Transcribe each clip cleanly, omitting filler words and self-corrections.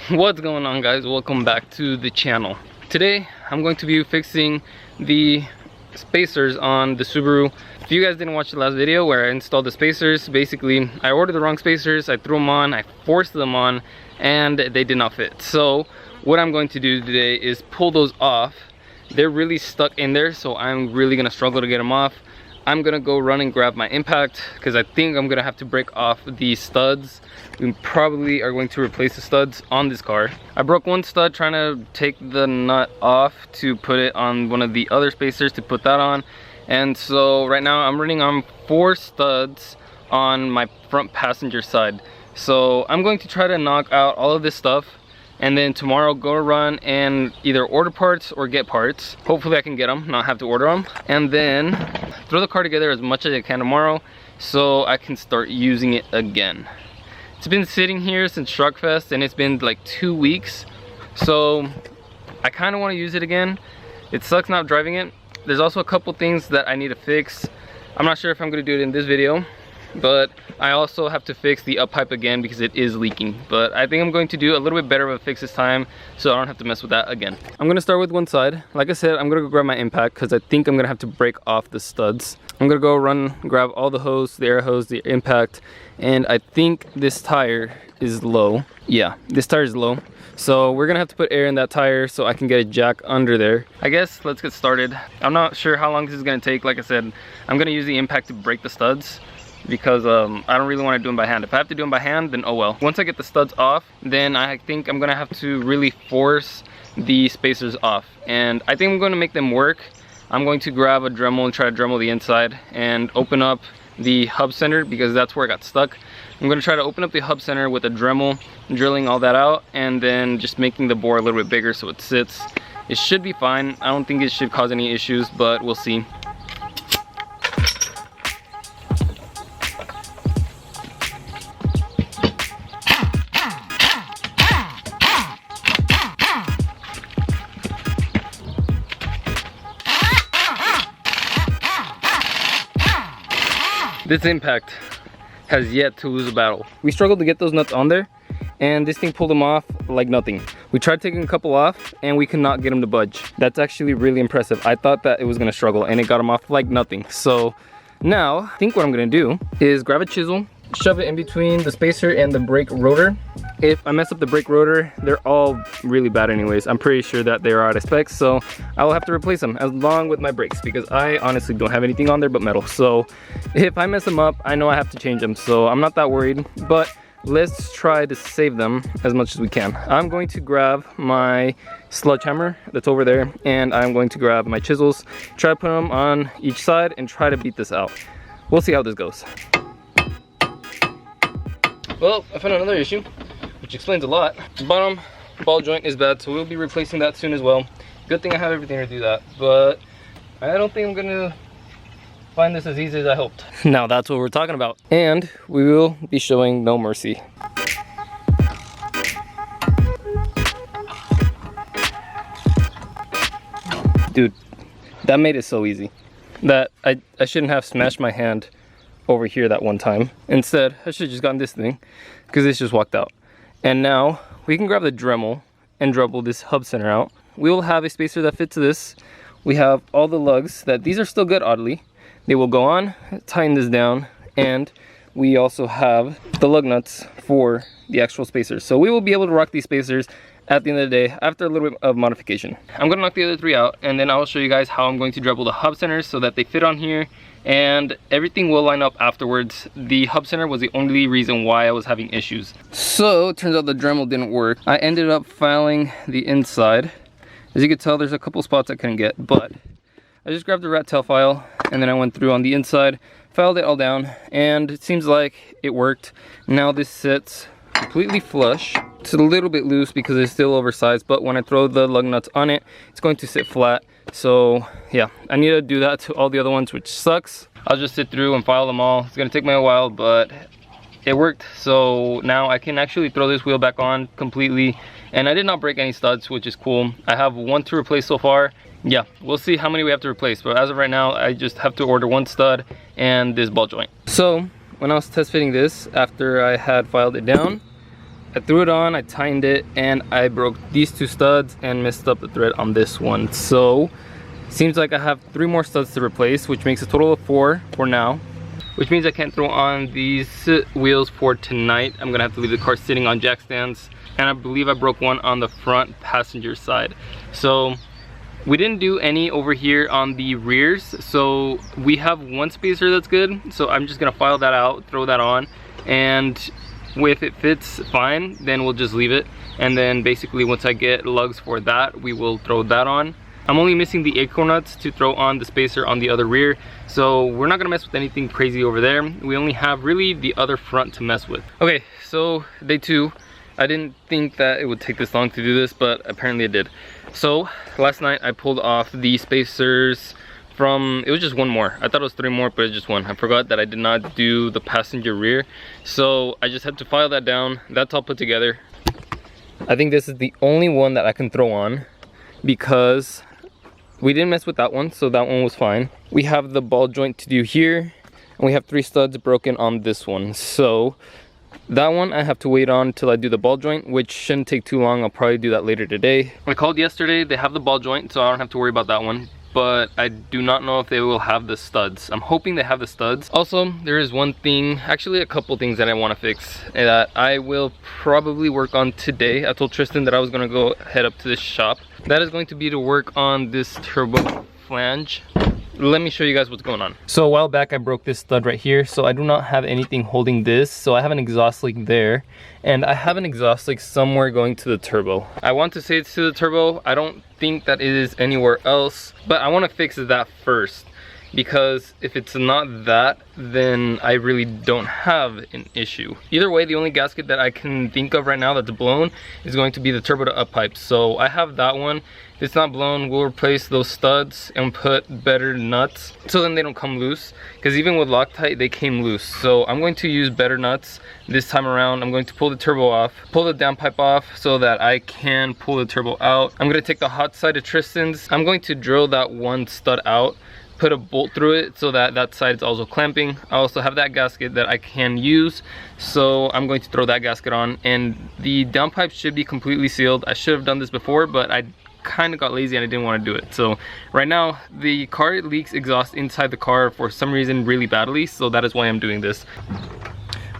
What's going on, guys? Welcome back to the channel. Today I'm going to be fixing the spacers on the Subaru. If you guys didn't watch the last video where I installed the spacers, basically I ordered the wrong spacers, I threw them on, I forced them on, and they did not fit. So what I'm going to do today is pull those off. They're really stuck in there, so I'm really gonna struggle to get them off. I'm gonna go run and grab my impact because I think I'm gonna have to break off these studs. We probably are going to replace the studs on this car. I broke one stud trying to take the nut off to put it on one of the other spacers to put that on. And so right now I'm running on 4 studs on my front passenger side. So I'm going to try to knock out all of this stuff, and then tomorrow go run and either order parts or get parts. Hopefully I can get them, not have to order them. And then throw the car together as much as I can tomorrow so I can start using it again. It's been sitting here since Truckfest and it's been like 2 weeks. So I kind of want to use it again. It sucks not driving it. There's also a couple things that I need to fix. I'm not sure if I'm going to do it in this video, but I also have to fix the up pipe again because it is leaking. But I think I'm going to do a little bit better of a fix this time so I don't have to mess with that again. I'm gonna start with one side. Like I said, I'm gonna go grab my impact because I think I'm gonna have to break off the studs. I'm gonna go run, grab all the hose, the air hose, the impact, and I think this tire is low. Yeah, this tire is low. So we're gonna have to put air in that tire so I can get a jack under there. I guess let's get started. I'm not sure how long this is gonna take. Like I said, I'm gonna use the impact to break the studs because I don't really want to do them by hand. If I have to do them by hand, then oh well. Once I get the studs off, then I think I'm gonna have to really force the spacers off, and I think I'm going to make them work. I'm going to grab a Dremel and try to Dremel the inside and open up the hub center because that's where I got stuck. I'm going to try to open up the hub center with a Dremel, drilling all that out, and then just making the bore a little bit bigger so it sits. It should be fine. I don't think it should cause any issues, but we'll see. This impact has yet to lose a battle. We struggled to get those nuts on there, and this thing pulled them off like nothing. We tried taking a couple off, and we could not get them to budge. That's actually really impressive. I thought that it was gonna struggle, and it got them off like nothing. So now, I think what I'm gonna do is grab a chisel, shove it in between the spacer and the brake rotor. If I mess up the brake rotor, they're all really bad anyways. I'm pretty sure that they are out of specs, so I will have to replace them along with my brakes because I honestly don't have anything on there but metal. So if I mess them up, I know I have to change them, so I'm not that worried, but let's try to save them as much as we can. I'm going to grab my sludge hammer that's over there, and I'm going to grab my chisels, try to put them on each side and try to beat this out. We'll see how this goes. Well, I found another issue, which explains a lot. The bottom ball joint is bad, so we'll be replacing that soon as well. Good thing I have everything to do that, but I don't think I'm gonna find this as easy as I hoped. Now that's what we're talking about. And we will be showing no mercy. Dude, that made it so easy that I shouldn't have smashed my hand over here that one time. Instead, I should have just gotten this thing because this just walked out. And now we can grab the Dremel and Dremel this hub center out. We will have a spacer that fits this. We have all the lugs that these are still good, oddly. They will go on, tighten this down, and we also have the lug nuts for the actual spacers. So we will be able to rock these spacers at the end of the day after a little bit of modification. I'm gonna knock the other 3 out, and then I will show you guys how I'm going to Dremel the hub centers so that they fit on here, and everything will line up afterwards. The hub center was the only reason why I was having issues. So it turns out the Dremel didn't work. I ended up filing the inside. As you can tell, there's a couple spots I couldn't get, but I just grabbed the rat tail file and then I went through on the inside, filed it all down, and it seems like it worked. Now this sits completely flush. It's a little bit loose because it's still oversized, but when I throw the lug nuts on it, it's going to sit flat. So yeah, I need to do that to all the other ones, which sucks. I'll just sit through and file them all. It's gonna take me a while, but it worked. So now I can actually throw this wheel back on completely, and I did not break any studs, which is cool. I have 1 to replace so far. Yeah, we'll see how many we have to replace, but as of right now, I just have to order 1 stud and this ball joint. So when I was test fitting this, after I had filed it down, I threw it on, I tightened it, and I broke these 2 studs and messed up the thread on this one. So seems like I have 3 more studs to replace, which makes a total of 4 for now, which means I can't throw on these wheels for tonight. I'm gonna have to leave the car sitting on jack stands, and I believe I broke one on the front passenger side. So we didn't do any over here on the rears, so we have 1 spacer that's good. So I'm just gonna file that out, throw that on, and if it fits fine, then we'll just leave it. And then basically once I get lugs for that, we will throw that on. I'm only missing the acorn nuts to throw on the spacer on the other rear, so we're not gonna mess with anything crazy over there. We only have really the other front to mess with. Okay, so day 2. I didn't think that it would take this long to do this, but apparently it did. So last night I pulled off the spacers from, it was just 1 more. I thought it was 3 more, but it's just 1. I forgot that I did not do the passenger rear, so I just had to file that down. That's all put together. I think this is the only one that I can throw on because we didn't mess with that one, so that one was fine. We have the ball joint to do here, and we have 3 studs broken on this one. So that one I have to wait on till I do the ball joint, which shouldn't take too long. I'll probably do that later today. I called yesterday, they have the ball joint, so I don't have to worry about that one. But I do not know if they will have the studs. I'm hoping they have the studs. Also, there is one thing, actually a couple things that I want to fix that I will probably work on today. I told Tristan that I was gonna go head up to this shop. That is going to be to work on this turbo flange. Let me show you guys what's going on. So a while back I broke this stud right here, so I do not have anything holding this. So I have an exhaust leak there, and I have an exhaust leak somewhere going to the turbo. I want to say it's to the turbo. I don't think that it is anywhere else, but I want to fix that first, because if it's not that, then I really don't have an issue. Either way, the only gasket that I can think of right now that's blown is going to be the turbo to up pipe. So I have that one. If it's not blown, we'll replace those studs and put better nuts so then they don't come loose, because even with Loctite they came loose. So I'm going to use better nuts this time around. I'm going to pull the turbo off, pull the downpipe off so that I can pull the turbo out. I'm going to take the hot side of Tristan's. I'm going to drill that 1 stud out, put a bolt through it so that that side is also clamping. I also have that gasket that I can use, so I'm going to throw that gasket on, and the downpipe should be completely sealed. I should have done this before, but I kind of got lazy and I didn't want to do it. So right now the car leaks exhaust inside the car for some reason really badly, so that is why I'm doing this.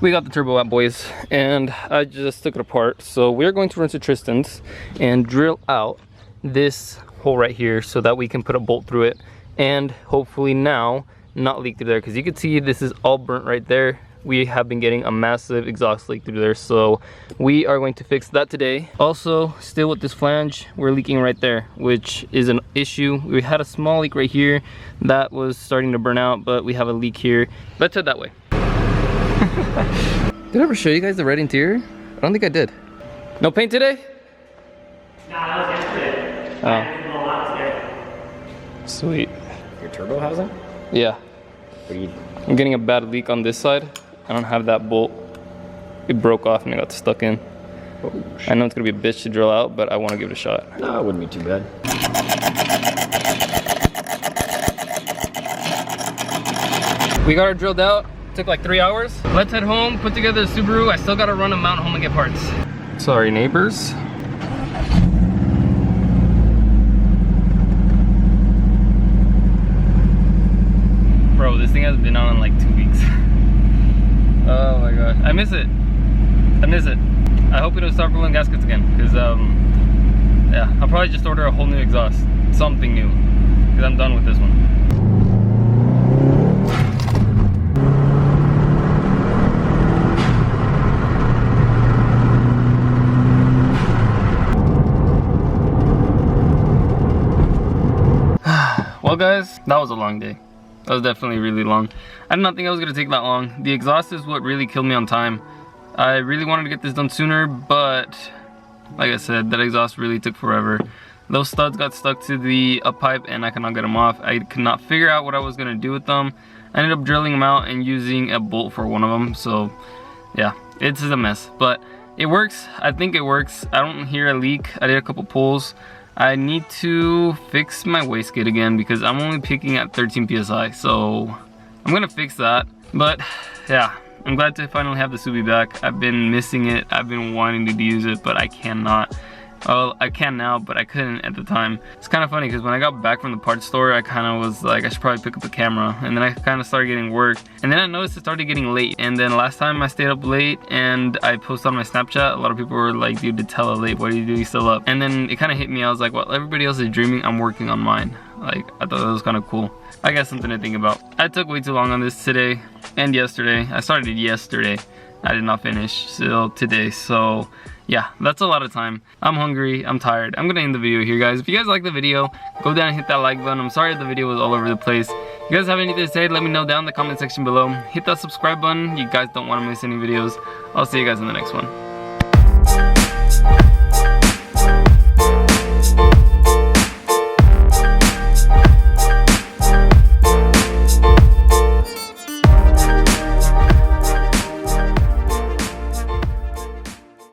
We got the turbo out, boys, and I just took it apart. So we're going to run to Tristan's and drill out this hole right here so that we can put a bolt through it and hopefully now not leak through there, because you can see this is all burnt right there. We have been getting a massive exhaust leak through there, so we are going to fix that today. Also, still with this flange, we're leaking right there, which is an issue. We had a small leak right here that was starting to burn out, but we have a leak here. Let's head that way. Did I ever show you guys the red interior? I don't think I did. No paint today? No, that was yesterday. Oh. I did a lot today. Sweet. Your turbo housing? Yeah. What do you... I'm getting a bad leak on this side. I don't have that bolt. It broke off and it got stuck in. Oh, I know it's gonna be a bitch to drill out, but I want to give it a shot. no, it wouldn't be too bad. We got it drilled out. Took like 3 hours. Let's head home, put together the Subaru. I still gotta run a mount home and get parts. Sorry, neighbors. Bro, this thing has been on in like 2 weeks. Oh my god. I miss it. I miss it. I hope it'll start pulling gaskets again, because yeah, I'll probably just order a whole new exhaust. Something new. Because I'm done with this one. Well guys, that was a long day. That was definitely really long. I did not think it was gonna take that long. The exhaust is what really killed me on time. I really wanted to get this done sooner, but like I said, that exhaust really took forever. Those studs got stuck to the up pipe and I could not get them off. I could not figure out what I was gonna do with them. I ended up drilling them out and using a bolt for one of them. So yeah, it's a mess, but it works. I think it works. I don't hear a leak. I did a couple pulls. I need to fix my wastegate again because I'm only picking at 13 PSI. So I'm gonna fix that. But yeah, I'm glad to finally have the Subi back. I've been missing it. I've been wanting to use it, but I cannot. Well, I can now, but I couldn't at the time. It's kind of funny because when I got back from the parts store, I kind of was like, I should probably pick up the camera. And then I kind of started getting work. And then I noticed it started getting late. And then last time I stayed up late and I posted on my Snapchat, a lot of people were like, dude, it's hella late. What are you doing still up? And then it kind of hit me. I was like, well, everybody else is dreaming. I'm working on mine. Like, I thought that was kind of cool. I got something to think about. I took way too long on this today and yesterday. I started yesterday. I did not finish till today. So yeah, that's a lot of time. I'm hungry, I'm tired. I'm gonna end the video here, guys. If you guys like the video, go down and hit that like button. I'm sorry the video was all over the place. If you guys have anything to say, let me know down in the comment section below. Hit that subscribe button. You guys don't want to miss any videos. I'll see you guys in the next one.